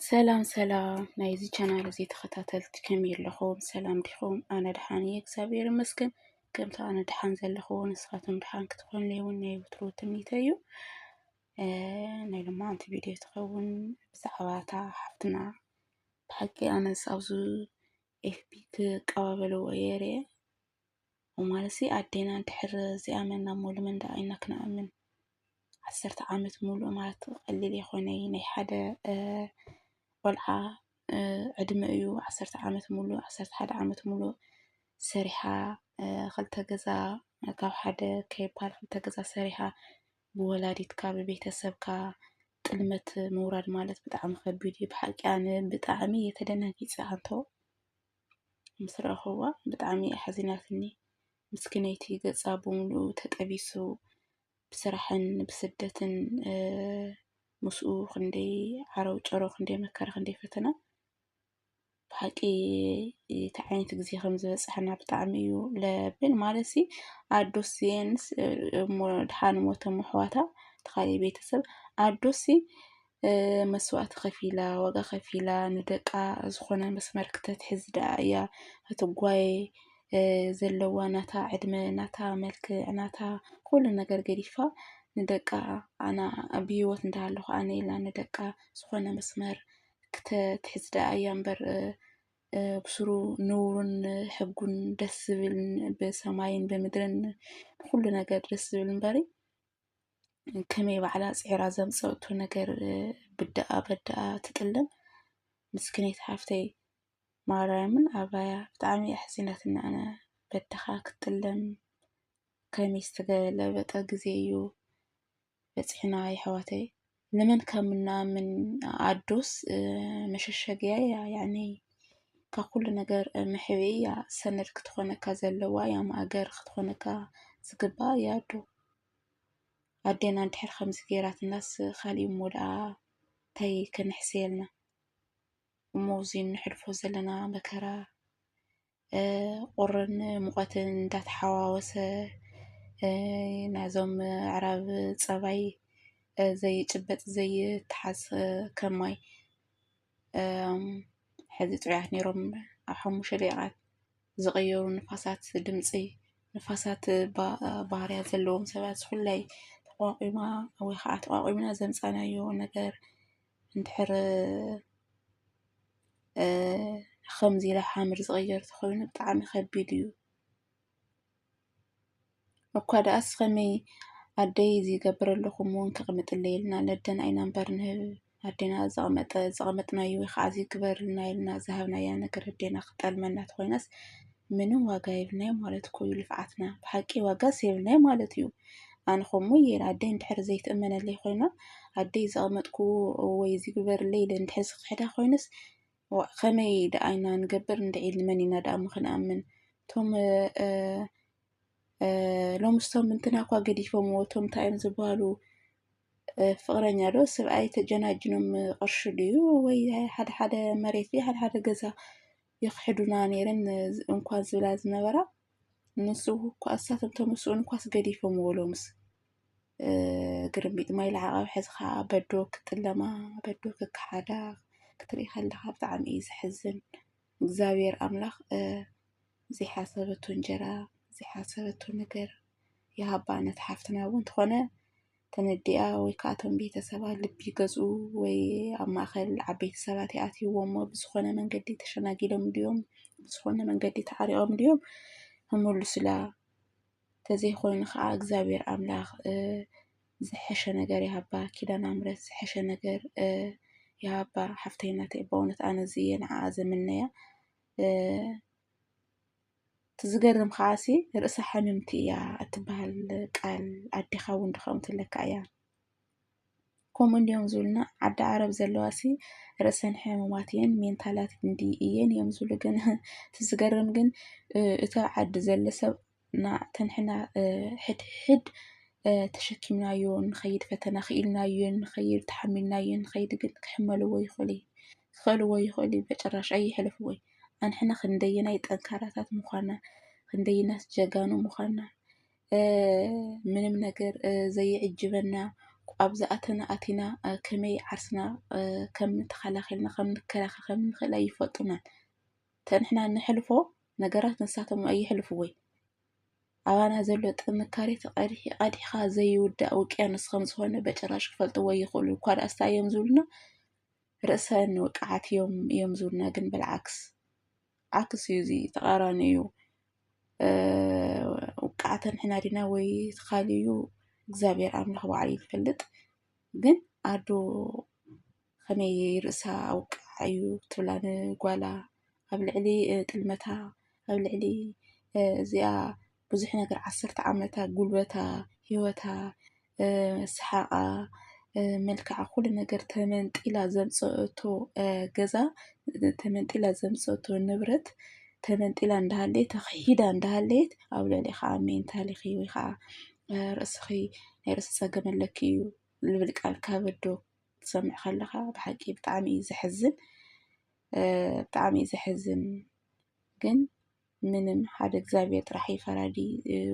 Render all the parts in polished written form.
ሰላም ሰላም ናይዚ ቻናል እዚ ተኸታተልቲ ከመይ ኣለኹም? ሰላም ዲኹም? ኣነ ድሓን እየ እግዚኣብሔር ይመስገን። ከምቲ ኣነ ድሓን ዘለኹ ንስኻትኩም ድሓን ክትኮኑ እውን ናይ ወትሮ ትምኒተይ እዩ። ናይ ሎማዓንቲ ቪድዮ ትኸውን ብዛዕባ እታ ሓፍትና ብሓቂ ኣነስ ኣብዚ ኤፍቢ ክቀባበልዎ እየ ርአ ማለት ኣዴና እንድሕር ዝኣመና ሙሉ መንደቕ ኢና ክነኣምን 10 ዓመት ሙሉእ ማለት ቀሊል ኣይኮነይ ናይ ሓደ ቆልዓ ዕድመ እዩ 10 ዓመት ሙሉእ 11 ዓመት ሙሉእ ሰሪሓ ክልተ ገዛ ካብ ሓደ ከይባል ክልተ ገዛ ሰሪሓ ብወላዲትካ ብቤተሰብካ ጥልመት ምውራድ ማለት ብጣዕሚ ከቢድ እዩ። ብሓቂ ኣነ ብጣዕሚ የተደናጊፀ አንቶ ምስ ረኸብዋ ብጣዕሚ ሓዚናትኒ ምስኪነይቲ ገፃ ብምሉእ ተጠቢሱ ብስራሕን ብስደትን ምስኡ ክንደይ ዓረው ጨሮ ክንደይ መከራ ክንደይ ፈተና ብሓቂ እቲ ዓይነት ግዜ ከም ዝበፅሐና ብጣዕሚ እዩ ለብን ማለት ኣዶስየንስ ድሓን ሞቶም ኣሕዋታ ተኻሊእ ቤተሰብ ኣዶሲ መስዋእቲ ከፊላ ዋጋ ከፊላ ንደቃ ዝኾነ መስመር ክትሕዝ ደኣ እያ እትጓየ ዘለዋ ናታ ዕድመ ናታ መልክዕ ናታ ኩሉ ነገር ገዲፋ ንደቃ ኣና ብሂወት እንዳሃለኹ ኣነ ኢላ ንደቃ ዝኾነ መስመር ክትሕዝ ደኣ እያ እምበር ብስሩ ንቡርን ሕጉን ደስ ዝብል ብሰማይን ብምድርን ኩሉ ነገር ደስ ዝብል እምበሪ ከመይ ባዕላ ፅዒራ ዘምፀአቶ ነገር ብደኣ በደኣ ትጥለም ምስኪነይቲ ሓፍተይ ማርያምን ኣባያ ብጣዕሚ ኣሕዚናትና ኣነ በድኻ ክትጥለም ከመይ ዝተገለበጠ ግዜ እዩ በፂሕና ኣሕዋተይ ንመን ከም ንኣምን ኣዶስ መሸሸጊያ እያ ያኒ ካብ ኩሉ ነገር መሕበይ ሰነድ ክትኾነካ ዘለዋ ያ ማእገር ክትኾነካ ዝግባእ እያ ኣዶ ኣዴና እንድሕር ከምዚ ገይራትናስ ካሊእ እሞ ደኣ እንታይ ከነሕስየልና እሞ እዚ ንሕልፎ ዘለና መከራ ቁርን ሙቐትን እንዳተሓዋወሰ ናይዞም ኣዕራብ ፀባይ ዘይጭበጥ ዘይተሓዝ ከማይ ሕዚ ጥዑያት ነይሮም ኣብ 5 ደቂቓት ዝቕየሩ ንፋሳት ድምፂ ንፋሳት ባህርያት ዘለዎም ሰባት ኩላይ ተቋቒማ ወይ ከዓ ተቋቒምና ዘምፃናዮ ነገር እንድሕር ከምዚ ኢላ ሓምር ዝቕየር ተኾይኑ ብጣዕሚ ከቢድ እዩ እኳ ደኣስ ከመይ ኣደይ ዝገብር ኣለኹም እውን ከቕምጥለ ኢልና ነደና ኢና እምበር ንህብ ኣዴና ዘቐመጥናዮ ወይ ከዓ ዝግበርልና ኢልና ዝሃብናያ ነገር ኣዴና ክጠልመና ተኾይናስ ምንም ዋጋ የብልናዮ ማለት እኮ እዩ ልፍዓትና ብሓቂ ዋጋስ የብልናዮ ማለት እዩ ኣነ ከምኡ እየ ኣደይ እንድሕር ዘይትእመነለይ ኮይና ኣደይ ዘቐመጥኩ ወይ ዝግበርለይ ኢለ እንድሕር ዝክሕዳ ኮይኑስ ከመይ ደኣ ኢና ንገብር እንድዒል መን ኢና ደኣ ምክንኣምን እቶም ሎሚ ስቶም እንትና እኳ ገዲፎምዎ እቶም እንታይ እዮም ዝበሃሉ ፍቅረኛ ዶ ሰብኣይ ተጀናጅኖም ቅርሺ ድዩ ወይ ሓደ ሓደ መሬት ሓደ ሓደ ገዛ ይክሕዱና ነይረን እንኳን ዝብላ ዝነበራ ንሱ እኳ እሳቶም ተመስኡን እኳስ ገዲፎምዎ ሎምስ ግርምቢጥ ማይ ልዓቐብ ሕዚ ከዓ በዶ ክጥለማ በዶ ክከሓዳ ክትርኢ ከለካ ብጣዕሚ እዩ ዝሕዝን እግዚኣብሔር ኣምላኽ ዘይሓሰበቶ እንጀራ ዘይሓሰበቶ ነገር ይሃባ ነቲ ሓፍትና እውን እንተኾነ ተነዲኣ ወይ ከዓ እቶም ቤተሰባ ልቢ ገዝኡ ወይ ኣብ ማእኸል ዓበይቲ ሰባት ይኣትይዎሞ ብዝኾነ መንገዲ ተሸናጊሎም ድዮም ብዝኾነ መንገዲ ተዓሪቖም ድዮም ክምልሱላ ተዘይኮይኑ ከዓ እግዚኣብሔር ኣምላኽ ዝሐሸ ነገር ይሃባ ኪዳነ ምሕረት ዝሐሸ ነገር ይሃባ ሓፍተይና በእውነት ኣነ እዚ እየ ንዓኣ ዘምነያ ትዝገርም ከዓሲ ርእሳ ሓሚምቲ እያ እትበሃል ቃል ኣዴኻ እውን ድኸም ትለካ እያ ከምኡ እንዲዮም ዝብሉና ዓዲ ዓረብ ዘለዋሲ ርእሰን ሕሙማት እየን ሜንታላት እንዲ እየን እዮም ዝብሉ ግን ትዝገርም ግን እታ ዓዲ ዘሎ ሰብ ተንሕና ሕድሕድ ተሸኪምናዮ ንኸይድ ፈተና ክኢልናዮን ንኸይድ ተሓሚልናዮን ንኸይድ ግን ክሕመልዎ ይኽእል እዩ በጭራሽ ኣይሕልፍዎይ ኣንሕና ክንደየናይ ጠንካራታት ምዃና ክንደይናስ ጀጋኑ ምዃና ምንም ነገር ዘይዕጅበና ኣብዝኣተና ኣቲና ከመይ ዓርስና ከም ተኸላኺልና ከም ንከላኸል ከም ንኽእል ኣይፈልጡናን። ተንሕና ንሕልፎ ነገራት ንሳቶም ኣይሕልፍዎይ። ኣባና ዘሎ ጥንካሬ ቀዲሕካ ዘይውዳእ ውቅያኖስ ከም ዝኾነ በጭራሽ ክፈልጥዎ ይኽእሉ እኳ ዳኣስታ እዮም ዝብሉና ርእሰን ውቅዓት እዮም ዝብሉና። ግን ብልዓክስ ዓክስ እዩ እዚ ተቃራኒ እዩ። ውቅዓተን ንሕና ዲና ወይ ካሊእ እዩ እግዚኣብሔር ኣምላኽ ባዕሉ ይፈልጥ። ግን ኣዶ ከመይ ርእሳ ውቅዓ እዩ ትብላ ንጓላ ኣብ ልዕሊ ጥልመታ ኣብ ልዕሊ እዚኣ ብዙሕ ነገር 10 ዓመታ ጉልበታ ሂወታ ሰሓቃ መልክዓ ኩሉ ነገር ተመንጢላ ዘምፀአቶ ገዛ ተመንጢላ ዘምፀአቶ ንብረት ተመንጢላ እንዳሃለየት ተኺዳ እንዳሃለየት ኣብ ልዕሊ ከዓ ሜንታሊ ወይ ከዓ ርእስኺ ናይ ርእሲ ፀገም ኣለኪ እዩ ዝብል ቃል ካብ ኣዶ ትሰምዕ ከለካ ብሓቂ ብጣዕሚ እዩ ዘሕዝን ብጣዕሚ እዩ ዘሕዝን። ግን ምንም ሓደ እግዚኣብሔር ጥራሕ ይፈራዲ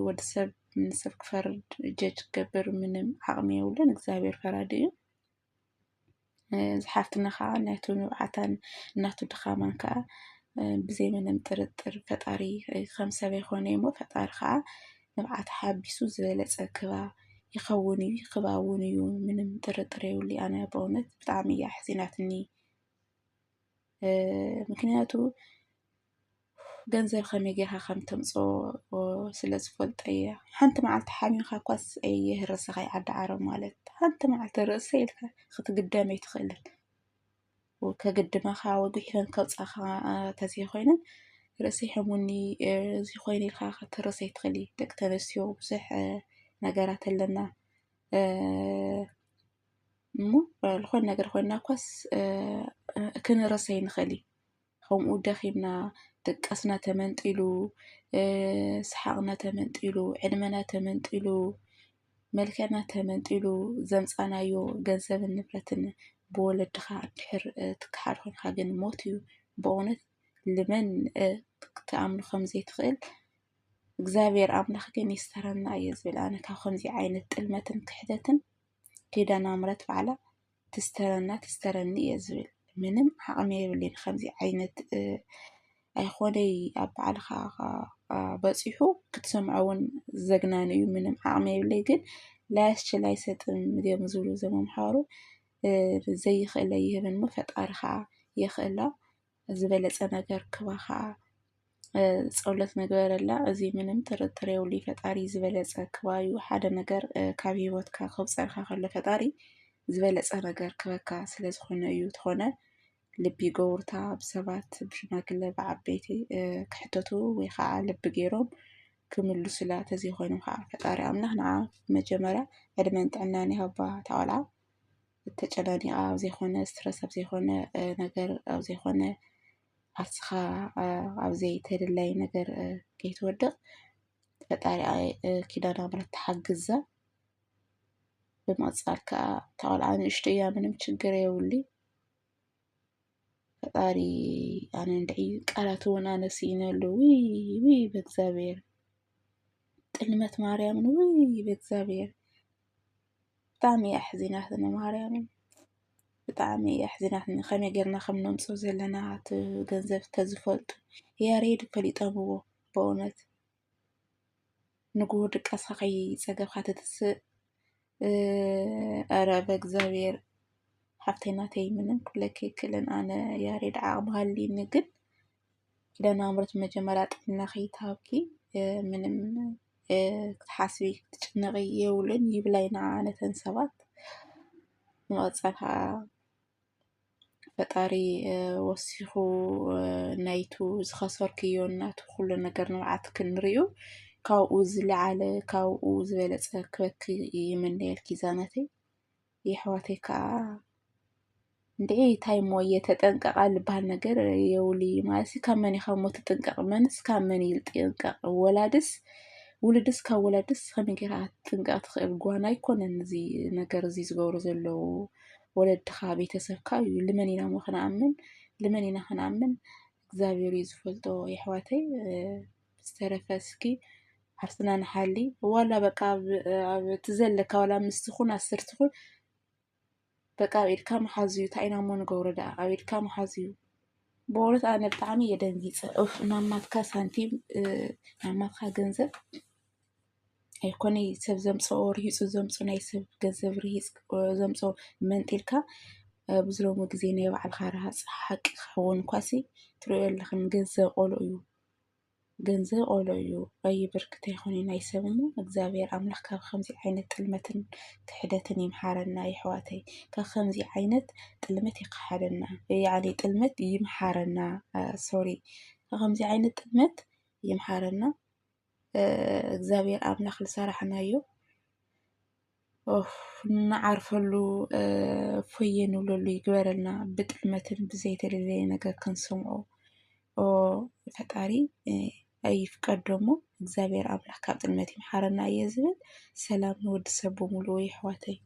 ወዲ ሰብ ንሰብ ክፈርድ ጀጅ ክገብር ምንም ዓቕሚ የብሉን። እግዚኣብሔር ፈራዲ እዩ። ዝሓፍትና ከዓ ናቱ ንብዓታን ናቱ ድኻማን ከዓ ብዘይ ምንም ጥርጥር ፈጣሪ ከም ሰብ ይኮነ እሞ ፈጣሪ ከዓ ንብዓታ ሓቢሱ ዝበለፀ ክባ ይኸውን እዩ ክባ እውን እዩ። ምንም ጥርጥር የብሉ። ኣነ በእውነት ብጣዕሚ እያ ሕዚናትኒ። ምክንያቱ ገንዘብ ከመይ ጌርካ ከም ተምፅኦ ስለ ዝፈልጦ እየ። ሓንቲ መዓልቲ ሓሚምካ እኳስ የህርሰካ ዓዲ ዓረብ ማለት ሓንቲ መዓልቲ ርእሰ ኢልካ ክትግደም ኣይትኽእልን። ከግድመካ ወጉሕን ከውፃካ ተዘይኮይነን ርእሰይ ሕሙኒ እዚ ኮይኑ ኢልካ ክትርስ ኣይትኽእሊ። ደቂ ተንስትዮ ብዙሕ ነገራት ኣለና እሞ ዝኾነ ነገር ኮይና እኳስ ክንርስ ኣይንኽእል። ከምኡ ደኺምና ደቀስና ተመንጢሉ ሰሓቅና ተመንጢሉ ዕድመና ተመንጢሉ መልክዕና ተመንጢሉ ዘምፃናዮ ገንዘብን ንብረትን ብወለድካ ድሕር ትክሓድ ኮይንካ ግን ሞት እዩ። ብእውነት ልመን ክትኣምኑ ከምዘይትኽእል እግዚኣብሔር ኣምላኽ ግን ይስተረና እየ ዝብል። ኣነ ካብ ከምዚ ዓይነት ጥልመትን ክሕደትን ኪዳነ ምሕረት ባዕላ ትስተረና ትስተረኒ እየ ዝብል። ምንም ዓቕሚ የብለይን ከምዚ ዓይነት ኣይኮነይ ኣብ ባዕልካ በፂሑ ክትሰምዖ እውን ዘግናን እዩ። ምንም ዓቕሚ የብለይ። ግን ላያስችል ኣይሰጥም እዮም ዝብሉ እዞም ኣምሓሩ። ዘይኽእል ይህብን እሞ ፈጣሪ ከዓ የኽእላ ዝበለፀ ነገር ክባ ከዓ ፀሎት ንግበረላ። እዚ ምንም ጥርጥር የብሉ ፈጣሪ ዝበለፀ ክባ እዩ። ሓደ ነገር ካብ ሂወትካ ከውፀልካ ከሎ ፈጣሪ ዝበለፀ ነገር ክበካ ስለዝኾነ እዩ። ተኾነ ልቢ ገውርታ ብሰባት ብሽማግለ ብዓበይቲ ክሕተቱ ወይ ከዓ ልቢ ገይሮም ክምልሱላ ተዘይኮይኖም ከዓ ፈጣሪ ኣምላኽ ንዓ መጀመርያ ዕድመን ጥዕናን ይሃባ ታቆልዓ ተጨናኒቃ ኣብ ዘይኮነ ስትረስ ኣብ ዘይኮነ ነገር ኣብ ዘይኮነ ዓርስኻ ኣብ ዘይተደላይ ነገር ከይትወድቕ ፈጣሪ ኪዳነ ምሕረት ተሓግዛ። ብምቕፃል ከዓ ታቆልዓ ንእሽተይ እያ ምንም ችግር የብሉ። ፈጣሪ ኣነ እንድዒ ቃላት እውን ኣነሲኢነሉ ውይ በእግዚኣብሔር ጥልመት ማርያምን ውይ በእግዚኣብሔር ብጣዕሚ እያ ሕዚናትኒ ማርያምን ብጣዕሚ እያ ሕዚናትኒ። ከመይ ጌርና ከም ነምፅኦ ዘለና እቲ ገንዘብ ተዝፈልጡ ያሬድ ፈሊጠምዎ በእውነት ንጉሁ ድቃስካ ከይፀገብካ ትትስእ ኣረ በእግዚኣብሔር ሓፍተይናተይ ምንም ክብለከ ይክእልን። ኣነ ያሬድ ዓቕሚ ሃልይኒ ግን ኪዳነ ምሕረት መጀመርያ ጥዕና ከይትሃብኪ ምንም ክትሓስቢ ክትጭነቂ የብሉን ይብላይ ንዓ ነተን ሰባት። ንቐፃል ከዓ ፈጣሪ ወሲኹ ናይቱ ዝኸሰርክዮ እናቱ ኩሉ ነገር ንብዓት ክንርዩ ካብኡ ዝለዓለ ካብኡ ዝበለፀ ክበኪ ይምነየልኪ ዛነተይ የሕዋተይ ከዓ እንድዒ እንታይ ሞ ተጠንቀቃ ዝበሃል ነገር የብሉ ማለት ካብ መን ኢኻ ሞ ትጥንቀቕ? መንስ ካብ መን ይጥንቀቕ? ወላድስ ውልድስ ካብ ወላድስ ከመይ ጌርካ ክትጥንቀቕ ትኽእል? ጓና ኣይኮነን እዚ ነገር እዚ ዝገብሩ ዘለዉ ወለድካ ቤተሰብካ እዩ። ልመን ኢና ሞ ክንኣምን? ልመን ኢና ክንኣምን? እግዚኣብሔር እዩ ዝፈልጦ የሕዋተይ። ዝተረፈ እስኪ ዓርስና ንሓሊ ዋላ በቃ ኣብ ትዘለካ ዋላ ምስ ትኹን ኣስር ትኹን በቃ ኣብ ኢድካ መሓዝ እዩ እንታይ ኢና እሞ ንገብሮ ደኣ ኣብ ኢድካ መሓዝ እዩ በእውነት ኣነ ብጣዕሚ እየ ደንጊፀ ናማትካ ሳንቲም ናማትካ ገንዘብ ኣይኮነይ ሰብ ዘምፅኦ ርሂፁ ዘምፅኦ ናይ ሰብ ገንዘብ ርሂፅ ዘምፅኦ መንጢልካ ብዝሎሙ ግዜ ናይ ባዕልካ ረሃፅ ሓቂ ክኸውን ኳሲ ትሪኦ ኣለኽን ገንዘብ ቆሎ እዩ ገንዘብ ቆሎ እዩ ኣይብርክት ኣይኮነይ ናይ ሰብ እሞ እግዚኣብሔር ኣምላኽ ካብ ከምዚ ዓይነት ጥልመትን ክሕደትን ይምሓረና ይሕዋተይ ካብ ከምዚ ዓይነት ጥልመት ይክሓደና ያዕኒ ጥልመት ይምሓረና ሶሪ ካብ ከምዚ ዓይነት ጥልመት ይምሓረና እግዚአብሔር አምላክ ዝሰራሕናዮ ንዓርፈሉ ፎየ ንብለሉ ይግበረልና ብጥልመትን ብዘይተደለየ ነገር ክንሰምዖ ፈጣሪ ኣይፍቀድ ደሞ እግዚአብሔር አምላክ ካብ ጥልመት ይምሓረና እየ ዝብል ሰላም ንወዲ ሰብ በሙሉ ይሕዋተይ